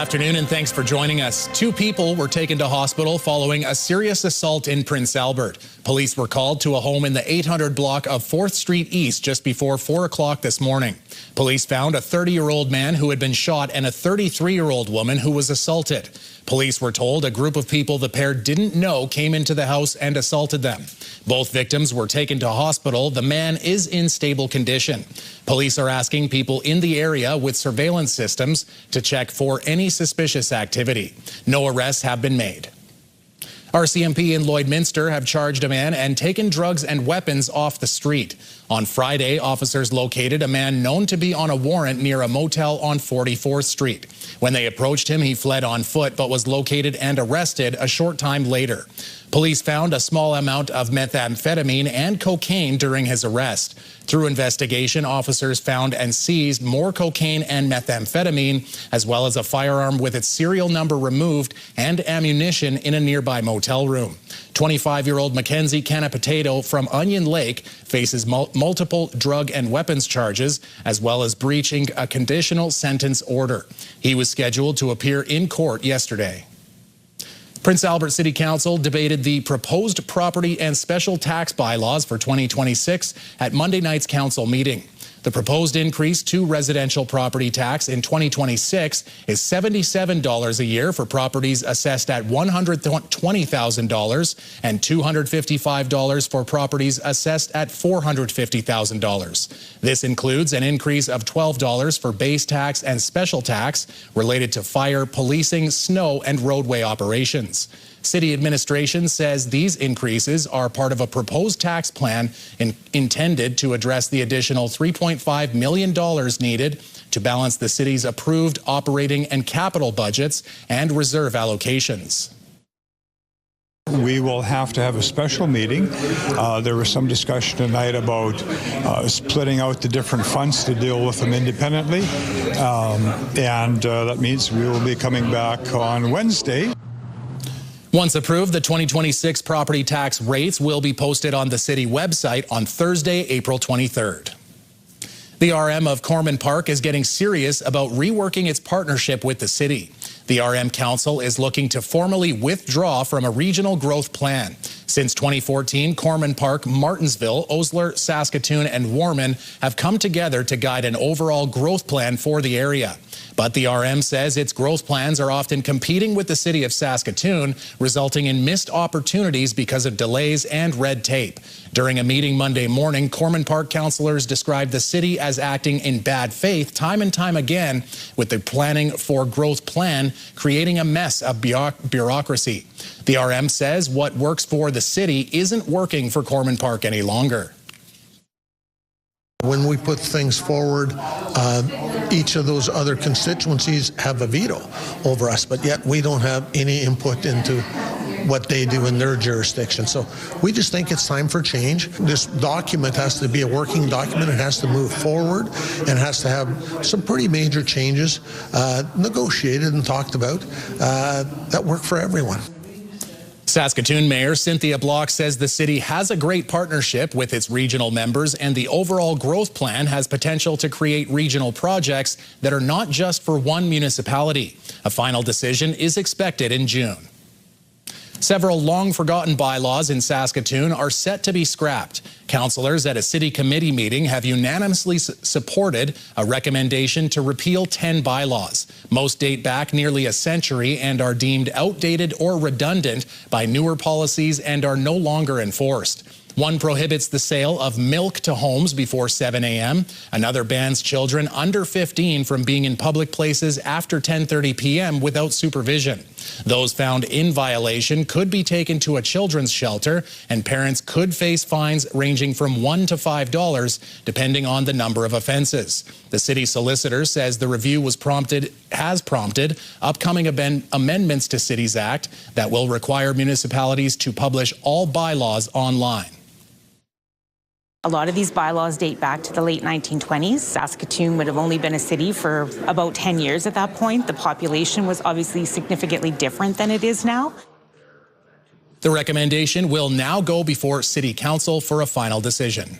afternoon and thanks for joining us. 2 people were taken to hospital following a serious assault in Prince Albert. Police were called to a home in the 800 block of 4th Street East just before 4 o'clock this morning. Police found a 30-year-old man who had been shot and a 33-year-old woman who was assaulted. Police were told a group of people the pair didn't know came into the house and assaulted them. Both victims were taken to hospital. The man is in stable condition. Police are asking people in the area with surveillance systems to check for any suspicious activity. No arrests have been made. RCMP in Lloydminster have charged a man and taken drugs and weapons off the street. On Friday, officers located a man known to be on a warrant near a motel on 44th Street. When they approached him, he fled on foot but was located and arrested a short time later. Police found a small amount of methamphetamine and cocaine during his arrest. Through investigation, officers found and seized more cocaine and methamphetamine, as well as a firearm with its serial number removed and ammunition in a nearby motel room. 25-year-old Mackenzie Canapitato from Onion Lake faces multiple drug and weapons charges, as well as breaching a conditional sentence order. He was scheduled to appear in court yesterday. Prince Albert City Council debated the proposed property and special tax bylaws for 2026 at Monday night's council meeting. The proposed increase to residential property tax in 2026 is $77 a year for properties assessed at $120,000 and $255 for properties assessed at $450,000. This includes an increase of $12 for base tax and special tax related to fire, policing, snow, and roadway operations. City administration says these increases are part of a proposed tax plan intended to address the additional $3.5 million needed to balance the city's approved operating and capital budgets and reserve allocations. We will have to have a special meeting. There was some discussion tonight about splitting out the different funds to deal with them independently. That means we will be coming back on Wednesday. Once approved, the 2026 property tax rates will be posted on the city website on Thursday, April 23rd. The RM of Corman Park is getting serious about reworking its partnership with the city. The RM Council is looking to formally withdraw from a regional growth plan. Since 2014, Corman Park, Martensville, Osler, Saskatoon, and Warman have come together to guide an overall growth plan for the area. But the RM says its growth plans are often competing with the city of Saskatoon, resulting in missed opportunities because of delays and red tape. During a meeting Monday morning, Corman Park councillors described the city as acting in bad faith time and time again, with the planning for growth plan creating a mess of bureaucracy. The RM says what works for the city isn't working for Corman Park any longer. When we put things forward, each of those other constituencies have a veto over us, but yet we don't have any input into what they do in their jurisdiction. So we just think it's time for change. This document has to be a working document. It has to move forward and has to have some pretty major changes negotiated and talked about that work for everyone. Saskatoon Mayor Cynthia Block says the city has a great partnership with its regional members, and the overall growth plan has potential to create regional projects that are not just for one municipality. A final decision is expected in June. Several long-forgotten bylaws in Saskatoon are set to be scrapped. Councillors at a city committee meeting have unanimously supported a recommendation to repeal 10 bylaws. Most date back nearly a century and are deemed outdated or redundant by newer policies and are no longer enforced. One prohibits the sale of milk to homes before 7 a.m. Another bans children under 15 from being in public places after 10:30 p.m. without supervision. Those found in violation could be taken to a children's shelter, and parents could face fines ranging from $1 to $5, depending on the number of offenses. The city solicitor says the review has prompted upcoming amendments to Cities Act that will require municipalities to publish all bylaws online. A lot of these bylaws date back to the late 1920s. Saskatoon would have only been a city for about 10 years at that point. The population was obviously significantly different than it is now. The recommendation will now go before City Council for a final decision.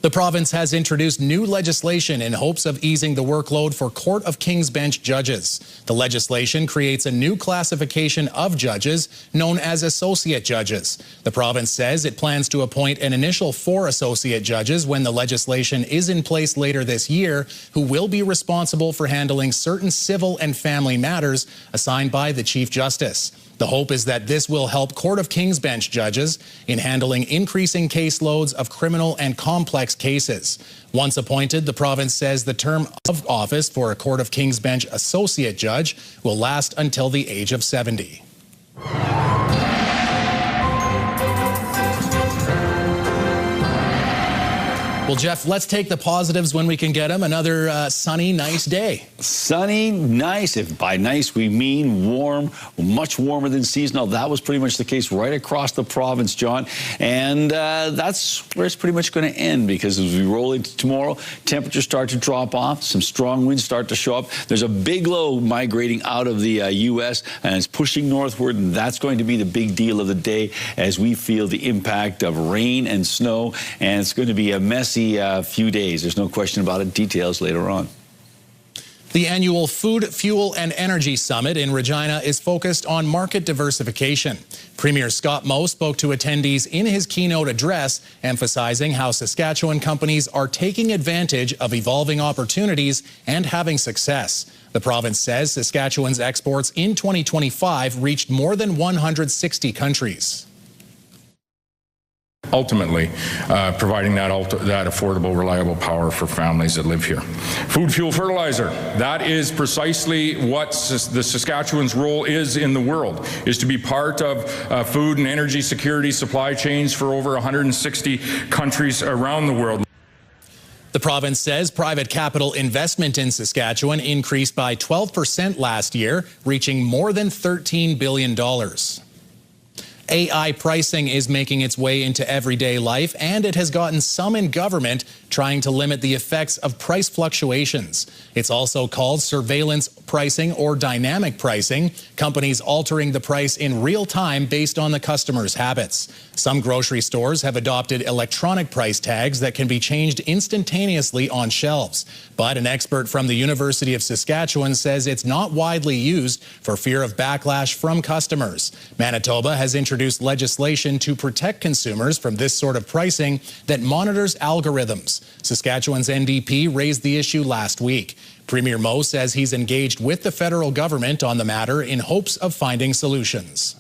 The province has introduced new legislation in hopes of easing the workload for Court of King's Bench judges. The legislation creates a new classification of judges known as associate judges. The province says it plans to appoint an initial 4 associate judges when the legislation is in place later this year, who will be responsible for handling certain civil and family matters assigned by the Chief Justice. The hope is that this will help Court of King's Bench judges in handling increasing caseloads of criminal and complex cases. Once appointed, the province says the term of office for a Court of King's Bench associate judge will last until the age of 70. Well, Jeff, let's take the positives when we can get them. Another sunny, nice day. Sunny, nice. If by nice we mean warm, much warmer than seasonal. That was pretty much the case right across the province, John. And that's where it's pretty much going to end, because as we roll into tomorrow, temperatures start to drop off. Some strong winds start to show up. There's a big low migrating out of the U.S. and it's pushing northward. And that's going to be the big deal of the day as we feel the impact of rain and snow. And it's going to be a messy few days. There's no question about it. Details later on. The annual Food, Fuel and Energy Summit in Regina is focused on market diversification. Premier Scott Moe spoke to attendees in his keynote address, emphasizing how Saskatchewan companies are taking advantage of evolving opportunities and having success. The province says Saskatchewan's exports in 2025 reached more than 160 countries. Ultimately, providing that affordable, reliable power for families that live here. Food, fuel, fertilizer. That is precisely what the Saskatchewan's role is in the world, is to be part of food and energy security supply chains for over 160 countries around the world. The province says private capital investment in Saskatchewan increased by 12% last year, reaching more than $13 billion. AI pricing is making its way into everyday life, and it has gotten some in government trying to limit the effects of price fluctuations. It's also called surveillance pricing or dynamic pricing, companies altering the price in real time based on the customer's habits. Some grocery stores have adopted electronic price tags that can be changed instantaneously on shelves. But an expert from the University of Saskatchewan says it's not widely used for fear of backlash from customers. Manitoba has introduced legislation to protect consumers from this sort of pricing that monitors algorithms. Saskatchewan's NDP raised the issue last week. Premier Moe says he's engaged with the federal government on the matter in hopes of finding solutions.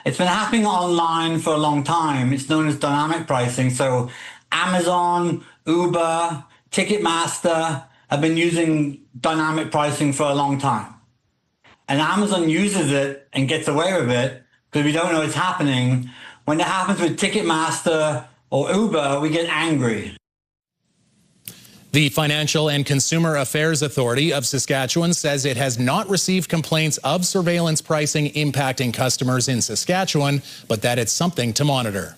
It's been happening online for a long time. It's known as dynamic pricing. So Amazon, Uber, Ticketmaster have been using dynamic pricing for a long time. And Amazon uses it and gets away with it because we don't know it's happening. When it happens with Ticketmaster or Uber, we get angry. The Financial and Consumer Affairs Authority of Saskatchewan says it has not received complaints of surveillance pricing impacting customers in Saskatchewan, but that it's something to monitor.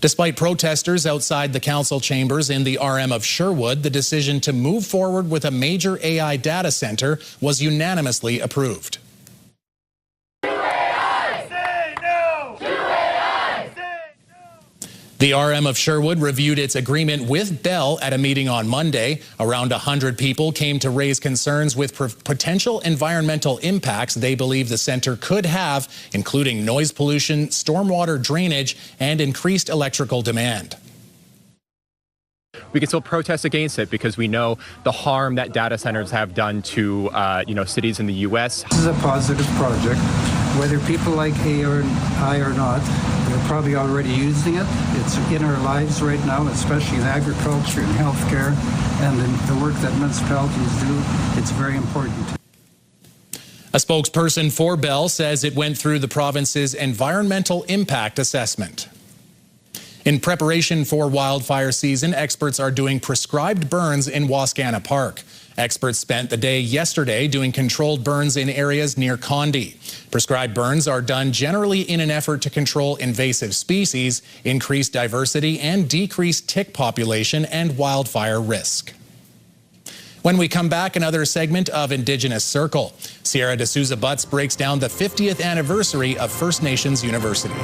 Despite protesters outside the council chambers in the RM of Sherwood, the decision to move forward with a major AI data center was unanimously approved. The RM of Sherwood reviewed its agreement with Bell at a meeting on Monday. Around 100 people came to raise concerns with potential environmental impacts they believe the center could have, including noise pollution, stormwater drainage, and increased electrical demand. We can still protest against it because we know the harm that data centers have done to cities in the U.S. This is a positive project. Whether people like AI or not, they're probably already using it. It's in our lives right now, especially in agriculture and healthcare, and in the work that municipalities do. It's very important. A spokesperson for Bell says it went through the province's environmental impact assessment. In preparation for wildfire season, experts are doing prescribed burns in Wascana Park. Experts spent the day yesterday doing controlled burns in areas near Condi. Prescribed burns are done generally in an effort to control invasive species, increase diversity, and decrease tick population and wildfire risk. When we come back, another segment of Indigenous Circle. Sierra de Souza Butts breaks down the 50th anniversary of First Nations University.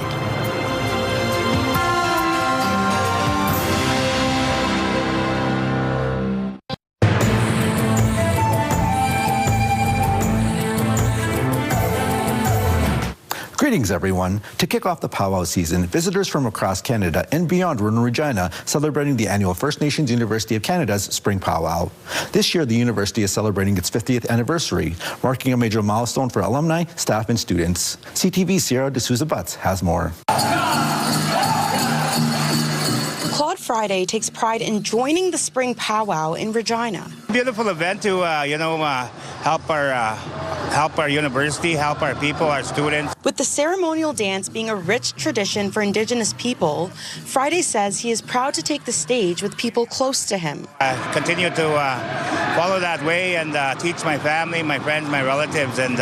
Greetings, everyone. To kick off the powwow season, visitors from across Canada and beyond were in Regina celebrating the annual First Nations University of Canada's Spring Powwow. This year, the university is celebrating its 50th anniversary, marking a major milestone for alumni, staff, and students. CTV's Sierra D'Souza Butts has more. Claude Friday takes pride in joining the Spring Powwow in Regina. Beautiful event to, help our university, help our people, our students. With the ceremonial dance being a rich tradition for Indigenous people, Friday says he is proud to take the stage with people close to him. I continue to follow that way and teach my family, my friends, my relatives, and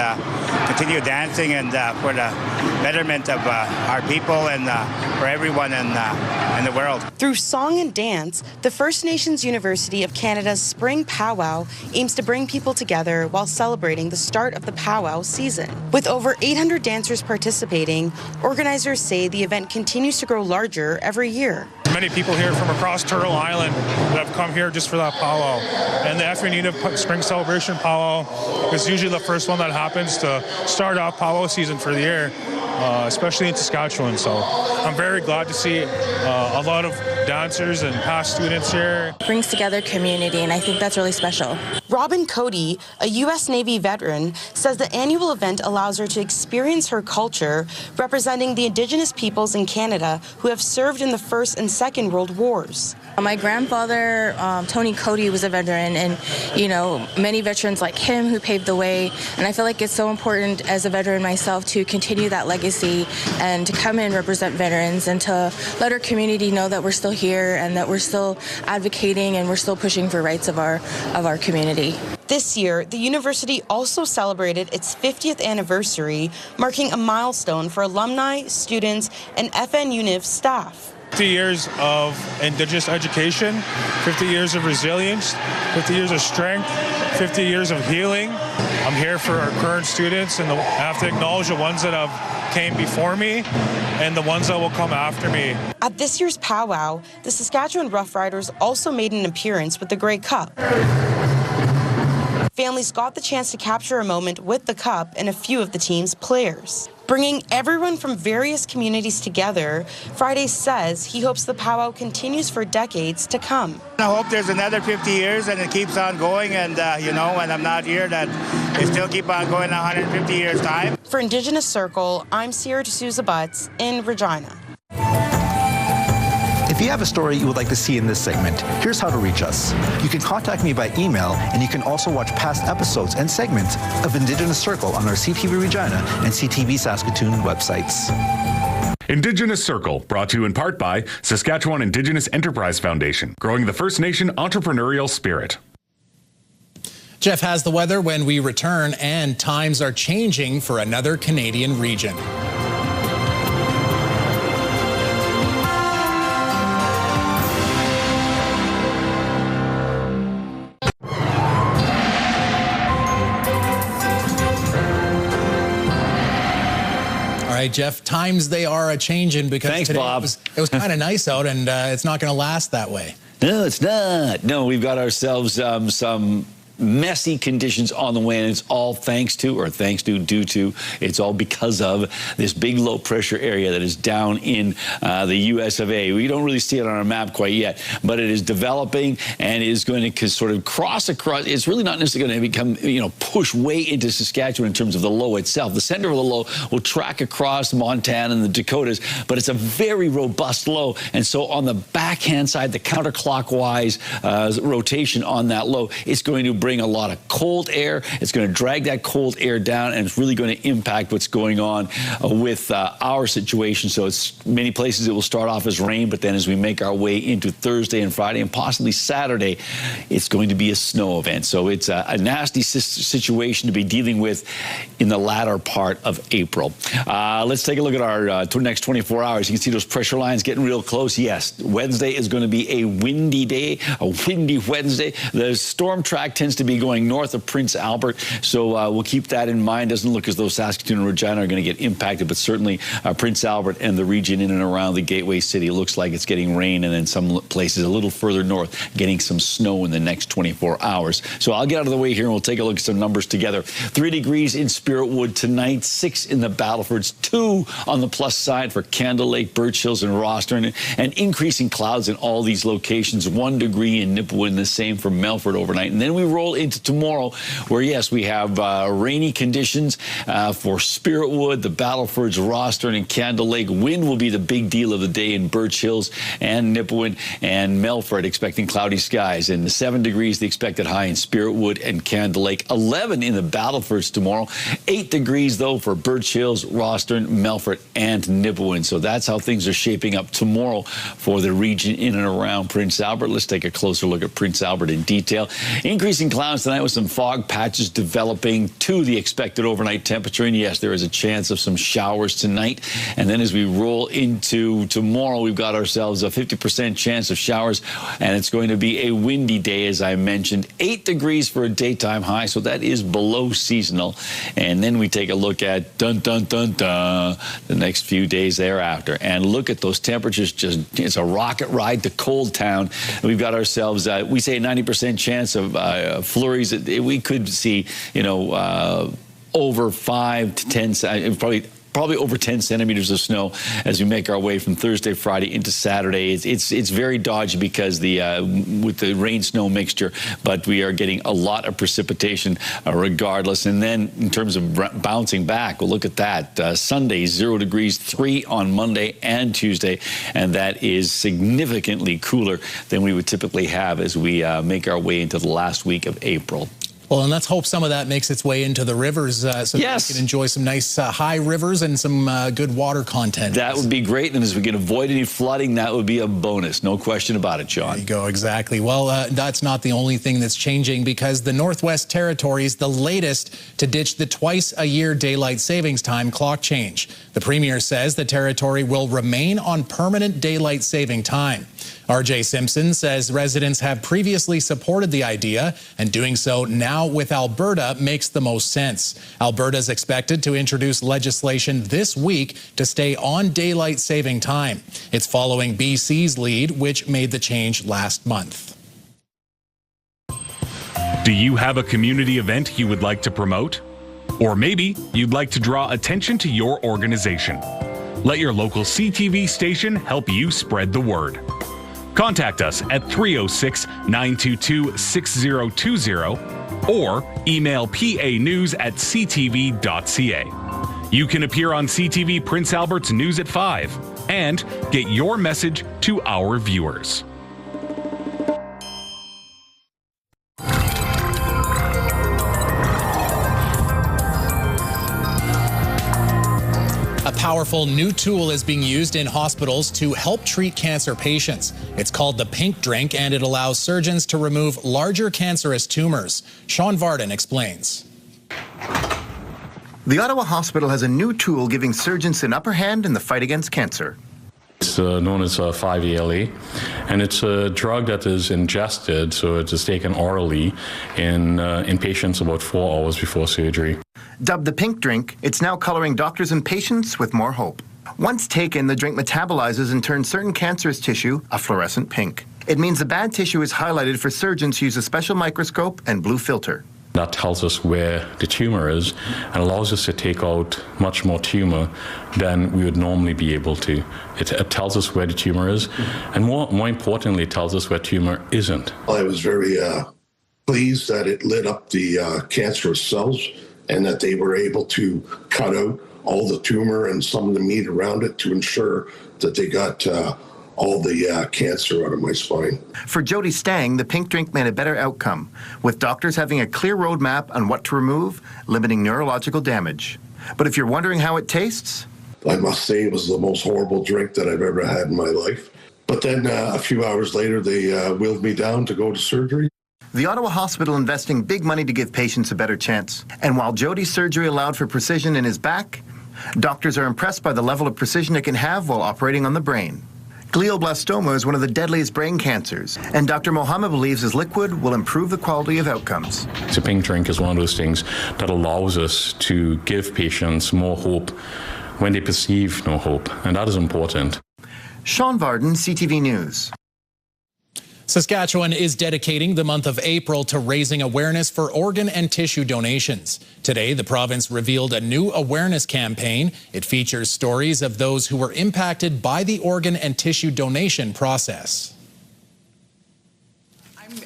continue dancing and for the betterment of our people and for everyone in the world. Through song and dance, the First Nations University of Canada's Spring Powwow aims to bring people together while celebrating the start of the powwow season. With over 800 dancers participating, organizers say the event continues to grow larger every year. Many people here from across Turtle Island that have come here just for that powwow. And the FNU Spring Celebration powwow is usually the first one that happens to start off powwow season for the year, especially in Saskatchewan. So I'm very glad to see a lot of dancers and past students here. It brings together community, and I think that's really special. Robin Cody, a U.S. Navy veteran, says the annual event allows her to experience her culture, representing the Indigenous peoples in Canada who have served in the First and Second World Wars. My grandfather, Tony Cody, was a veteran, and, many veterans like him who paved the way. And I feel like it's so important as a veteran myself to continue that legacy and to come and represent veterans and to let our community know that we're still here and that we're still advocating and we're still pushing for rights of our community. This year, the university also celebrated its 50th anniversary, marking a milestone for alumni, students, and FNUNIV staff. 50 years of Indigenous education, 50 years of resilience, 50 years of strength, 50 years of healing. I'm here for our current students, and I have to acknowledge the ones that have came before me and the ones that will come after me. At this year's powwow, the Saskatchewan Roughriders also made an appearance with the Grey Cup. Families got the chance to capture a moment with the cup and a few of the team's players. Bringing everyone from various communities together, Friday says he hopes the powwow continues for decades to come. I hope there's another 50 years and it keeps on going, and when I'm not here, that it still keep on going 150 years' time. For Indigenous Circle, I'm Sierra D'Souza Butts in Regina. If you have a story you would like to see in this segment, here's how to reach us. You can contact me by email, and you can also watch past episodes and segments of Indigenous Circle on our CTV Regina and CTV Saskatoon websites. Indigenous Circle, brought to you in part by Saskatchewan Indigenous Enterprise Foundation, growing the First Nation entrepreneurial spirit. Jeff has the weather when we return, and times are changing for another Canadian region. All right, Jeff, times they are a-changing because Thanks, today Bob. it was kind of nice out, and it's not going to last that way. No, it's not. No, we've got ourselves some messy conditions on the way, and it's all it's all because of this big low pressure area that is down in the US of A. We don't really see it on our map quite yet, but it is developing and is going to sort of cross across. It's really not necessarily going to become, push way into Saskatchewan in terms of the low itself. The center of the low will track across Montana and the Dakotas, but it's a very robust low. And so on the backhand side, the counterclockwise rotation on that low, it's going to bring a lot of cold air. It's going to drag that cold air down, and it's really going to impact what's going on with our situation. So it's many places it will start off as rain, but then as we make our way into Thursday and Friday and possibly Saturday, it's going to be a snow event. So it's a nasty situation to be dealing with in the latter part of April. Let's take a look at our next 24 hours. You can see those pressure lines getting real close. Yes, Wednesday is going to be a windy day, a windy Wednesday. The storm track tends to to be going north of Prince Albert, so we'll keep that in mind. Doesn't look as though Saskatoon and Regina are going to get impacted, but certainly Prince Albert and the region in and around the Gateway City looks like it's getting rain, and then some places a little further north getting some snow in the next 24 hours. So I'll get out of the way here and we'll take a look at some numbers together. 3 degrees in Spirit Wood tonight, 6 in the Battlefords, 2 on the plus side for Candle Lake, Birch Hills, and Rostern, and increasing clouds in all these locations. 1 degree in Nipawin, the same for Melfort overnight. And then we roll into tomorrow, where yes, we have rainy conditions for Spirit Wood, the Battlefords, Rostern, and Candle Lake. Wind will be the big deal of the day in Birch Hills and Nipawin, and Melfort expecting cloudy skies. And 7 degrees the expected high in Spirit Wood and Candle Lake. 11 in the Battlefords tomorrow. 8 degrees though for Birch Hills, Rostern, Melfort, and Nipawin. So that's how things are shaping up tomorrow for the region in and around Prince Albert. Let's take a closer look at Prince Albert in detail. Increasing clouds tonight with some fog patches developing to the expected overnight temperature. And yes, there is a chance of some showers tonight. And then as we roll into tomorrow, we've got ourselves a 50% chance of showers, and it's going to be a windy day, as I mentioned. 8 degrees for a daytime high, so that is below seasonal. And then we take a look at the next few days thereafter, and look at those temperatures. Just, it's a rocket ride to Cold Town. We've got ourselves, we say a 90% chance of flurries. We could see, you know, over 5 to 10, probably over 10 centimeters of snow as we make our way from Thursday, Friday into Saturday. It's very dodgy because with the rain-snow mixture, but we are getting a lot of precipitation regardless. And then in terms of bouncing back, well, look at that. Sunday, 0 degrees, 3 on Monday and Tuesday, and that is significantly cooler than we would typically have as we make our way into the last week of April. Well, and let's hope some of that makes its way into the rivers so that we can enjoy some nice high rivers and some good water content. That would be great. And as we can avoid any flooding, that would be a bonus. No question about it, John. There you go. Exactly. Well, that's not the only thing that's changing, because the Northwest Territory is the latest to ditch the twice-a-year daylight savings time clock change. The Premier says the Territory will remain on permanent daylight saving time. R.J. Simpson says residents have previously supported the idea, and doing so now with Alberta makes the most sense. Alberta is expected to introduce legislation this week to stay on daylight saving time. It's following BC's lead, which made the change last month. Do you have a community event you would like to promote? Or maybe you'd like to draw attention to your organization. Let your local CTV station help you spread the word. Contact us at 306-922-6020 or email panews@ctv.ca. You can appear on CTV Prince Albert's News at 5 and get your message to our viewers. A powerful new tool is being used in hospitals to help treat cancer patients. It's called the Pink Drink, and it allows surgeons to remove larger cancerous tumors. Sean Varden explains. The Ottawa Hospital has a new tool giving surgeons an upper hand in the fight against cancer. It's known as 5-ALA, and it's a drug that is ingested, so it is taken orally in patients about 4 hours before surgery. Dubbed the Pink Drink, it's now coloring doctors and patients with more hope. Once taken, the drink metabolizes and turns certain cancerous tissue a fluorescent pink. It means the bad tissue is highlighted for surgeons who use a special microscope and blue filter. That tells us where the tumor is and allows us to take out much more tumor than we would normally be able to. It tells us where the tumor is, and more importantly, it tells us where tumor isn't. I was very pleased that it lit up the cancerous cells and that they were able to cut out all the tumor and some of the meat around it to ensure that they got all the cancer out of my spine. For Jody Stang, the Pink Drink made a better outcome, with doctors having a clear roadmap on what to remove, limiting neurological damage. But if you're wondering how it tastes, I must say it was the most horrible drink that I've ever had in my life. But then a few hours later, they wheeled me down to go to surgery. The Ottawa Hospital investing big money to give patients a better chance. And while Jody's surgery allowed for precision in his back, doctors are impressed by the level of precision it can have while operating on the brain. Glioblastoma is one of the deadliest brain cancers, and Dr. Mohammed believes his liquid will improve the quality of outcomes. The pink drink is one of those things that allows us to give patients more hope when they perceive no hope, and that is important. Sean Varden, CTV News. Saskatchewan is dedicating the month of April to raising awareness for organ and tissue donations. Today, the province revealed a new awareness campaign. It features stories of those who were impacted by the organ and tissue donation process.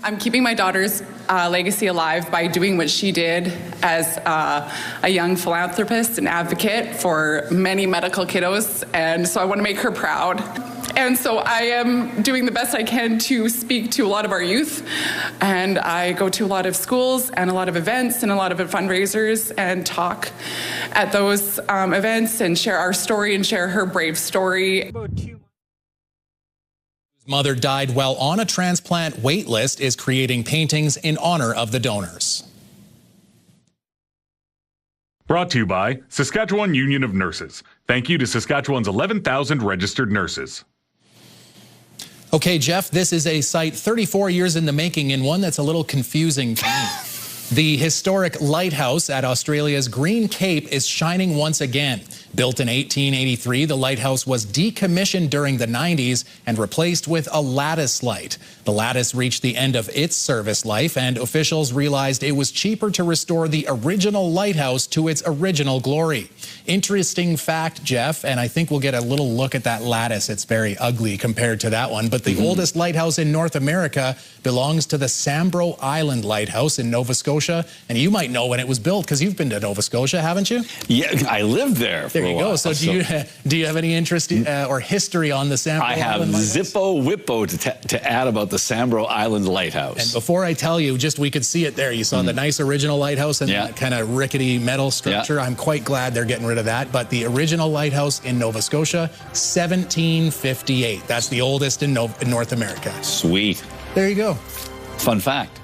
I'm keeping my daughter's legacy alive by doing what she did as a young philanthropist and advocate for many medical kiddos, and so I want to make her proud. And so I am doing the best I can to speak to a lot of our youth, and I go to a lot of schools and a lot of events and a lot of fundraisers and talk at those events and share our story and share her brave story. Mother died while on a transplant wait list is creating paintings in honor of the donors. Brought to you by Saskatchewan Union of Nurses. Thank you to Saskatchewan's 11,000 registered nurses. Okay, Jeff, this is a site 34 years in the making and one that's a little confusing to me. The historic Lighthouse at Australia's Green Cape is shining once again. Built in 1883, the lighthouse was decommissioned during the 90s and replaced with a lattice light. The lattice reached the end of its service life, and officials realized it was cheaper to restore the original lighthouse to its original glory. Interesting fact, Jeff, and I think we'll get a little look at that lattice. It's very ugly compared to that one, but the oldest lighthouse in North America belongs to the Sambro Island Lighthouse in Nova Scotia, and you might know when it was built because you've been to Nova Scotia, haven't you? Yeah, I lived there. There you go. So do you have any interest or history on the Sambro Island Lighthouse? I have Zippo Whippo to add about the Sambro Island Lighthouse. And before I tell you, just we could see it there. You saw the nice original lighthouse and that kind of rickety metal structure. I'm quite glad they're getting rid of that. But the original lighthouse in Nova Scotia, 1758. That's the oldest in North America. Sweet. There you go. Fun fact.